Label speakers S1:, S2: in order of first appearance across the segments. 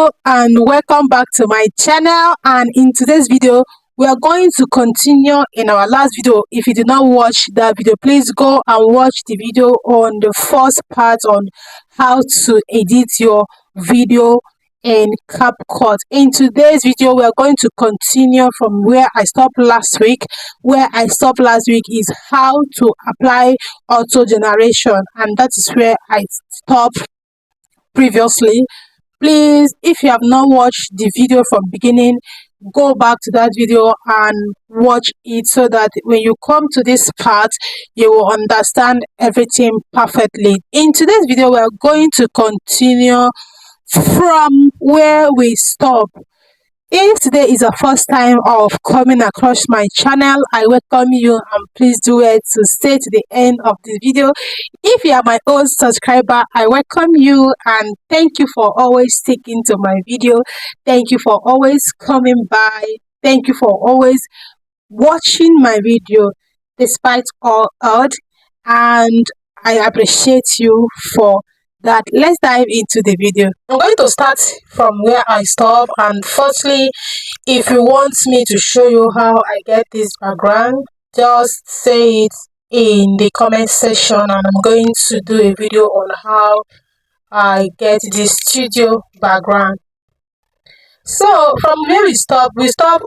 S1: Hello and welcome back to my channel, and in today's video we are going to continue in our last video. If you did not watch that video, please go and watch the video on the first part on how to edit your video in Capcut. In today's video we are going to continue from where I stopped last week. Where I stopped last week is how to apply auto generation, and that is where I stopped previously. Please, if you have not watched the video from beginning, go back to that video and watch it so that when you come to this part you will understand everything perfectly. In today's video we are going to continue from where we stopped. If today is your first time of coming across my channel, I welcome you, and please do it to stay to the end of the video. If you are my old subscriber, I welcome you and thank you for always sticking to my video. Thank you for always coming by. Thank you for always watching my video despite all odds, and I appreciate you for that. Let's dive into the video. I'm going to start from where I stop, and firstly, if you want me to show you how I get this background, just say it in the comment section and I'm going to do a video on how I get this studio background. So from where we stop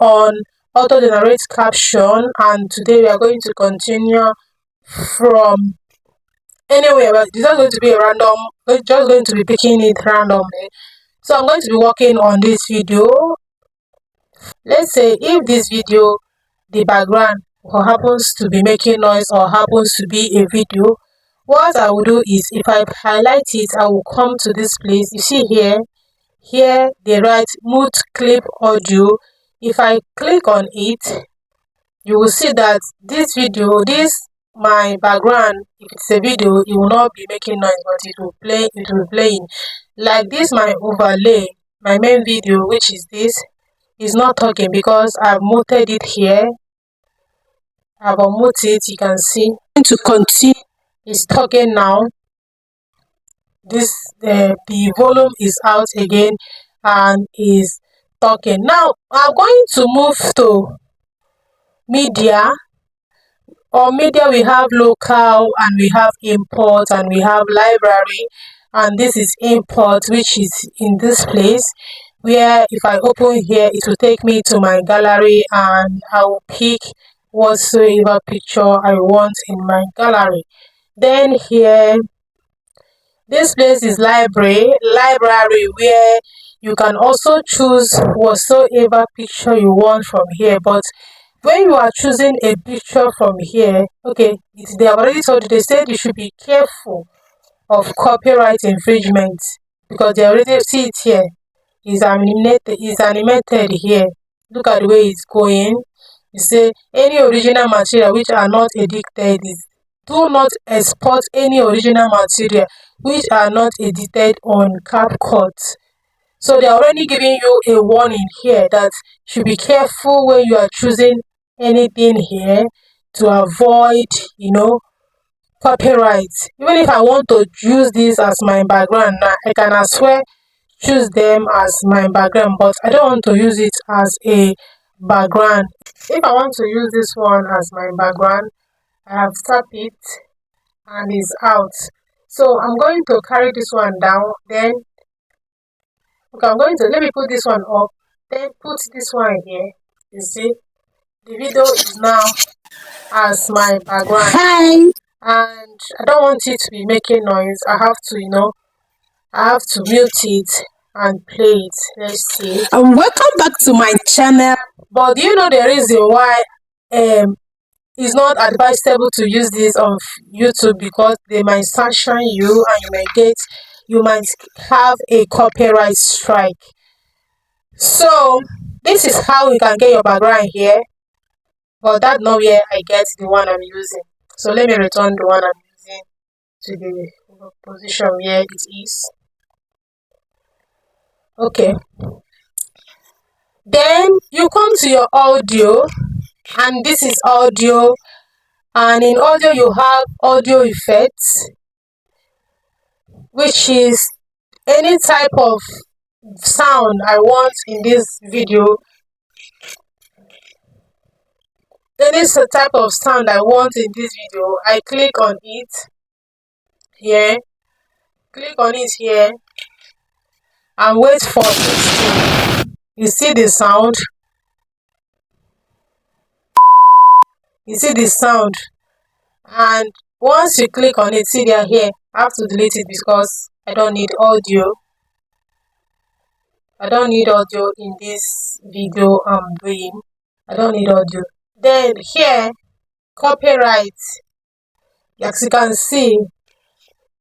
S1: on auto generate caption, and today we are going to continue from anywhere, but it's not going to be a random, we're just going to be picking it randomly. So I'm going to be working on this video. Let's say if this video, the background happens to be making noise or happens to be a video, what I will do is if I highlight it, I will come to this place. You see here they write mute clip audio. If I click on it, you will see that this video, my background, if it's a video, it will not be making noise, but it will be playing. Like this, my overlay, my main video, which is this, is not talking because I've muted it here. I've unmuted it, you can see. To continue, it's talking now. This the volume is out again and is talking. Now I'm going to move to media. On media we have local and we have import and we have library, and this is import, which is in this place where if I open here it will take me to my gallery and I will pick whatsoever picture I want in my gallery. Then here, this place is library where you can also choose whatsoever picture you want from here. But when you are choosing a picture from here, okay, they have already told you, they said you should be careful of copyright infringement because they already see it here. Is animated here. Look at the way it's going. You say any original material which are not edited, do not export any original material which are not edited on Capcut. So they're already giving you a warning here that you should be careful when you are choosing anything here to avoid, copyright. Even if I want to use this as my background now, I can as well choose them as my background, but I don't want to use it as a background. If I want to use this one as my background, I have tapped it and it's out. So I'm going to carry this one down, then okay, let me put this one up, then put this one here. You see the video is now as my background. Hi. And I don't want it to be making noise. I have to mute it and play it. Let's see. And welcome back to my channel. But do you know the reason why it's not advisable to use this on YouTube? Because they might sanction you and you might have a copyright strike. So this is how you can get your background here, but that's not where I get the one I'm using. So let me return the one I'm using to the position where it is. Okay, then you come to your audio, and this is audio, and in audio you have audio effects, which is any type of sound I want in this video, any type of sound I want in this video, I click on it here, and wait for it to, you see the sound, and once you click on it, see they are here. I have to delete it because I don't need audio in this video I'm doing. I don't need audio. Then here, copyright, as you can see,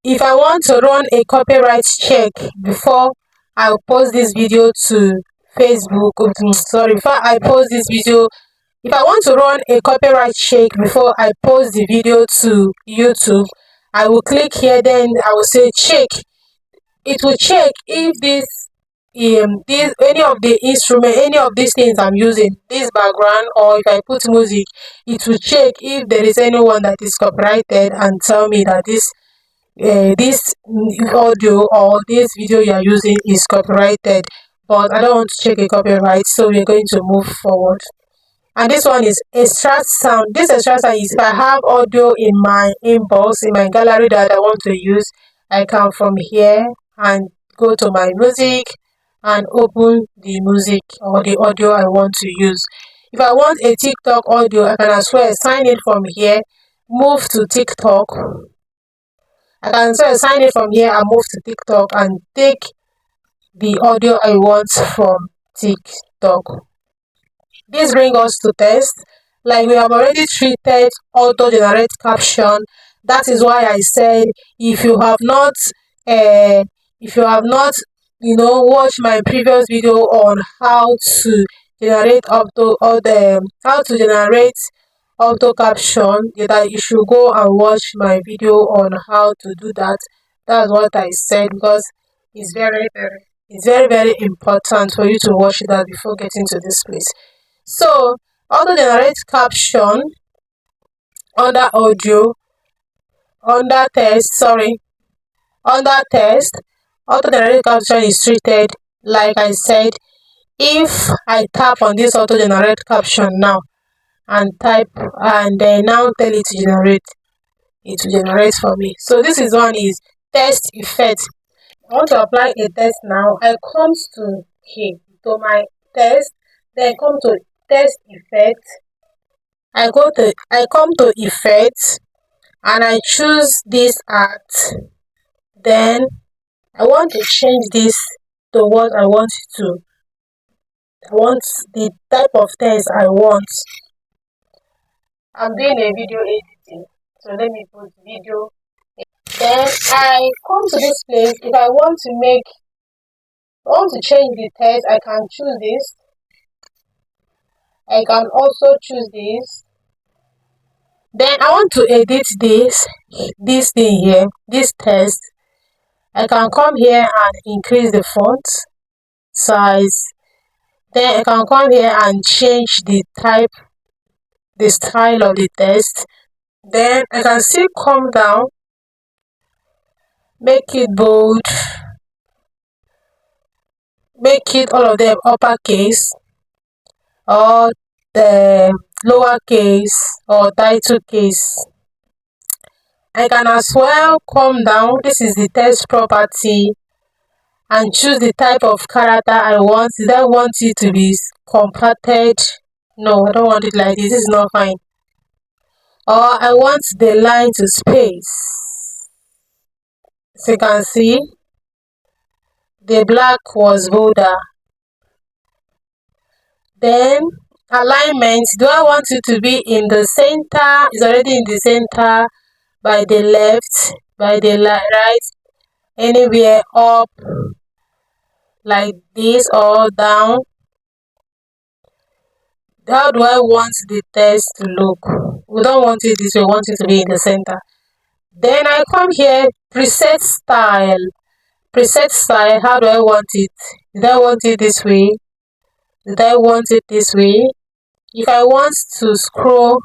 S1: if I want to run a copyright check before I post this video to Facebook, before I post this video, if I want to run a copyright check before I post the video to YouTube, I will click here, then I will say check. It will check if any of the instrument, any of these things I'm using, this background, or if I put music, it will check if there is anyone that is copyrighted and tell me that this audio or this video you are using is copyrighted. But I don't want to check a copyright, so we're going to move forward. And this one is extract sound. This extract sound is if I have audio in my inbox, in my gallery that I want to use, I can from here and go to my music and open the music or the audio I want to use. If I want a TikTok audio, I can as well sign it from here, move to TikTok. I can as well sign it from here and move to TikTok and take the audio I want from TikTok. This brings us to test. Like we have already treated auto generate caption. That is why I said if you have not watched my previous video on how to generate auto caption, that you should go and watch my video on how to do that. That's what I said, because it's very important for you to watch that before getting to this place. So auto generate caption under audio, under text, auto generate caption is treated like I said. If I tap on this auto generate caption now and type and then now tell it to generate, it will generate for me. So this is one is test effect. I want to apply a test now. I comes to here to my test, then come to test effect. I come to effect and I choose this art. Then I want to change this to what I want it to. I want the type of text I want. I'm doing a video editing, so let me put video. Then I come to this place. If I want to change the text, I can choose this. I can also choose this. Then I want to edit this thing here, this text. I can come here and increase the font size. Then I can come here and change the style of the text. Then I can still come down, make it bold, make it all of them uppercase or the lowercase or title case. I can as well come down. This is the text property, and choose the type of character I want. Did I want it to be compacted? No, I don't want it like this. This is not fine. Or I want the line to space. As you can see, the black was bolder. Then alignment. Do I want it to be in the center? It's already in the center, by the left, by the right, anywhere up like this or down. How do I want the text to look? We don't want it this way, we want it to be in the center. Then I come here, preset style. How do I want it? Did I want it this way? Did I want it this way? If I want to scroll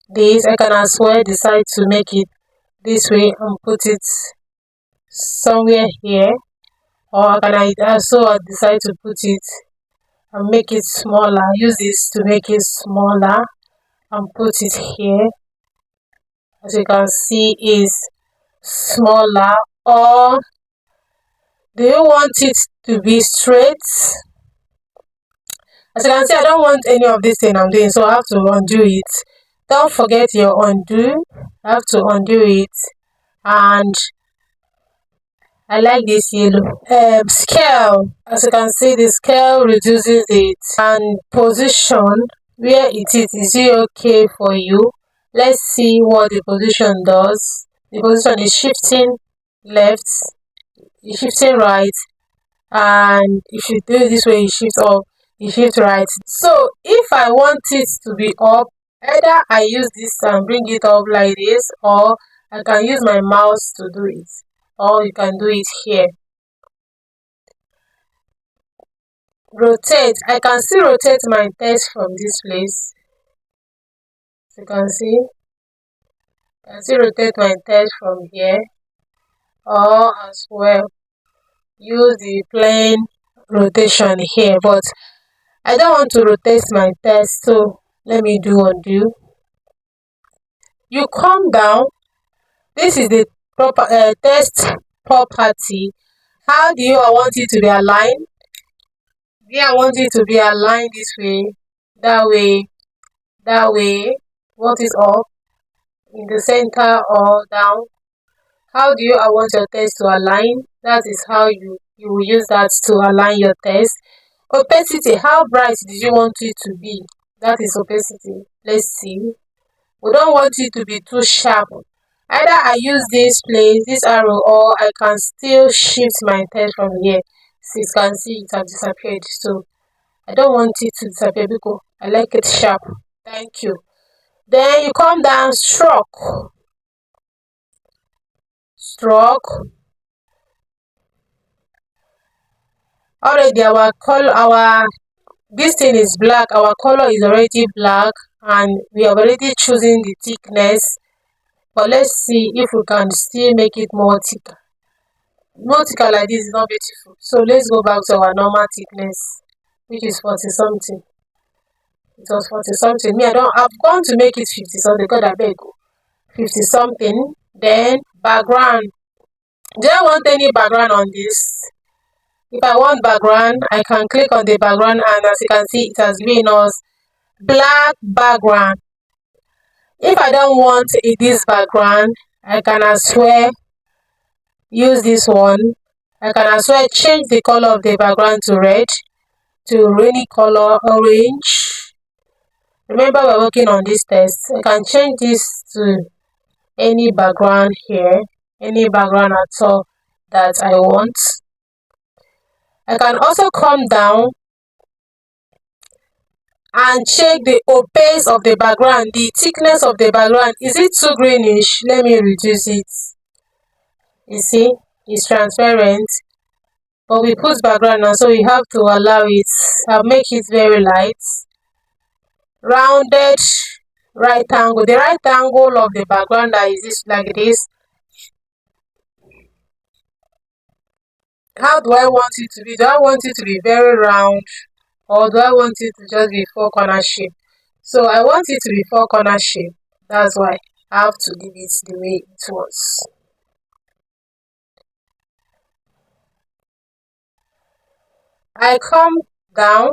S1: this, I can as well decide to make it this way and put it somewhere here. or can I also decide to put it and make it smaller. Use this to make it smaller and put it here. As you can see, is smaller. Or do you want it to be straight? As you can see, I don't want any of this thing I'm doing, so I have to undo it. Don't forget your undo. I have to undo it. And I like this yellow. Scale. As you can see, the scale reduces it. And position, where it is it okay for you? Let's see what the position does. The position is shifting left, it's shifting right, and if you do it this way, you shift up, you shift right. So if I want it to be up, either I use this and bring it up like this, or I can use my mouse to do it, or you can do it here. Rotate. I can still rotate my text from this place. As you can see, I can still rotate my text from here, or as well use the plain rotation here, but I don't want to rotate my text, so let me do undo. You come down. This is the proper text property. How do you want it to be aligned? Yeah, I want it to be aligned this way, that way, that way. Want it up in the center or down? How do you want your text to align? That is how you will use that to align your text. Opacity. How bright do you want it to be? That is opacity. Let's see. We don't want it to be too sharp. Either I use this place, this arrow, or I can still shift my text from here. So you can see it has disappeared. So I don't want it to disappear because I like it sharp. Thank you. Then you come down, stroke. Stroke. Already our color, this thing is black. Our color is already black, and we have already chosen the thickness. But let's see if we can still make it more thicker. More thicker like this is not beautiful. So let's go back to our normal thickness, which is 40 something. It was 40 something. I've gone to make it 50 something. God, I beg you. 50 something. Then background. Do I want any background on this? If I want background, I can click on the background, and as you can see, it has given us black background. If I don't want this background, I can as well use this one. I can as well change the color of the background to red, to rainy color, orange. Remember, we're working on this text. I can change this to any background here, any background at all that I want. I can also come down and check the opaque of the background, the thickness of the background. Is it too greenish? Let me reduce it. You see, it's transparent, but we put background now, so we have to allow it. I'll make it very light. Rounded right angle. The right angle of the background that is this, like this. How do I want it to be? Do I want it to be very round, or do I want it to just be four corner shape? So I want it to be four corner shape. That's why I have to leave it the way it was. I come down.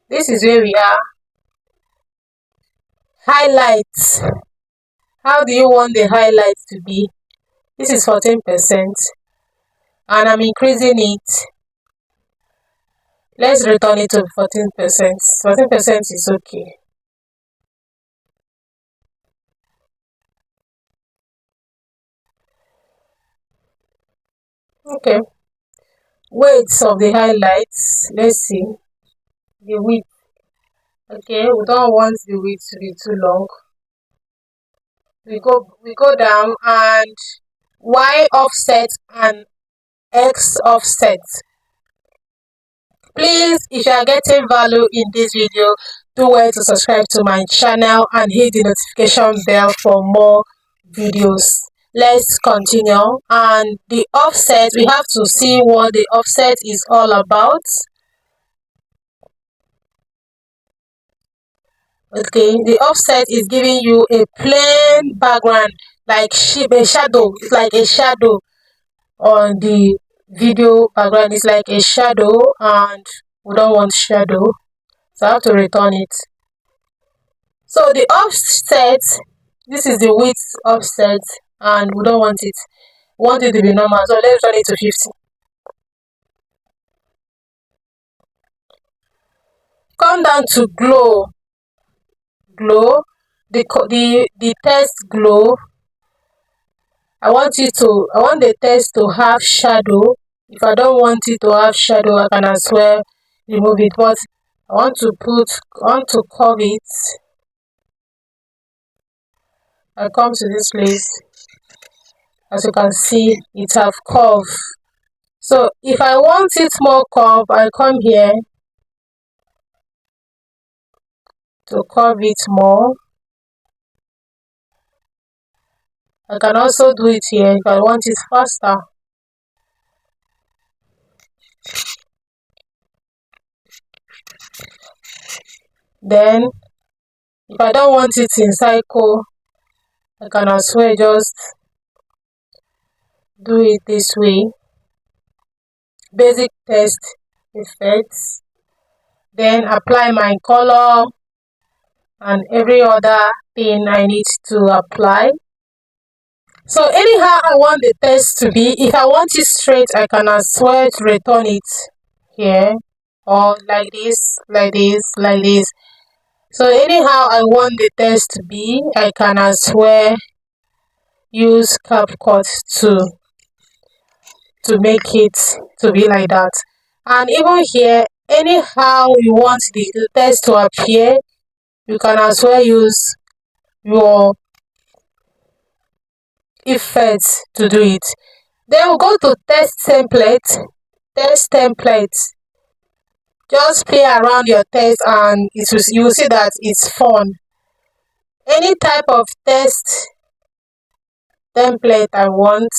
S1: This is where we are. Highlights. How do you want the highlights to be? This is 14%, and I'm increasing it. Let's return it to 14%. 14% is okay. Okay. Weights of the highlights. Let's see. The width. Okay, we don't want the width to be too long. We go down, and Y offset and X offset. Please, if you are getting value in this video, do well to subscribe to my channel and hit the notification bell for more videos. Let's continue. And the offset, we have to see what the offset is all about. Okay, the offset is giving you a plain background, like a shadow. It's like a shadow on the video background. It's like a shadow, and we don't want shadow, so I have to return it. So the offset, this is the width offset, and we don't want it. We want it to be normal, so let's turn it to 50. Come down to glow. The text glow. I want the text to have shadow. If I don't want it to have shadow, I can as well remove it, but I want to curve it. I come to this place. As you can see, it have curve. So if I want it more curve, I come here to curve it more. I can also do it here if I want it faster. Then if I don't want it in cycle, I can as well just do it this way. Basic text effects. Then apply my color and every other thing I need to apply. So anyhow I want the text to be, if I want it straight, I can as well return it here, or like this, like this, like this. So anyhow I want the text to be, I can as well use Capcut to make it to be like that. And even here, anyhow you want the text to appear, you can as well use your effects to do it. Then we'll go to text template. Just play around your text and you will see that it's fun. Any type of text template I want,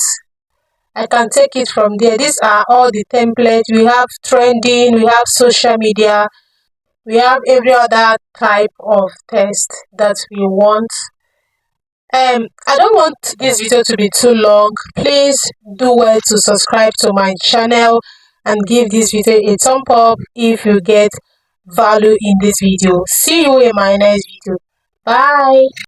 S1: I can take it from there. These are all the templates. We have trending, we have social media, we have every other type of text that we want. I don't want this video to be too long. Please do well to subscribe to my channel and give this video a thumb up if you get value in this video. See you in my next video. Bye.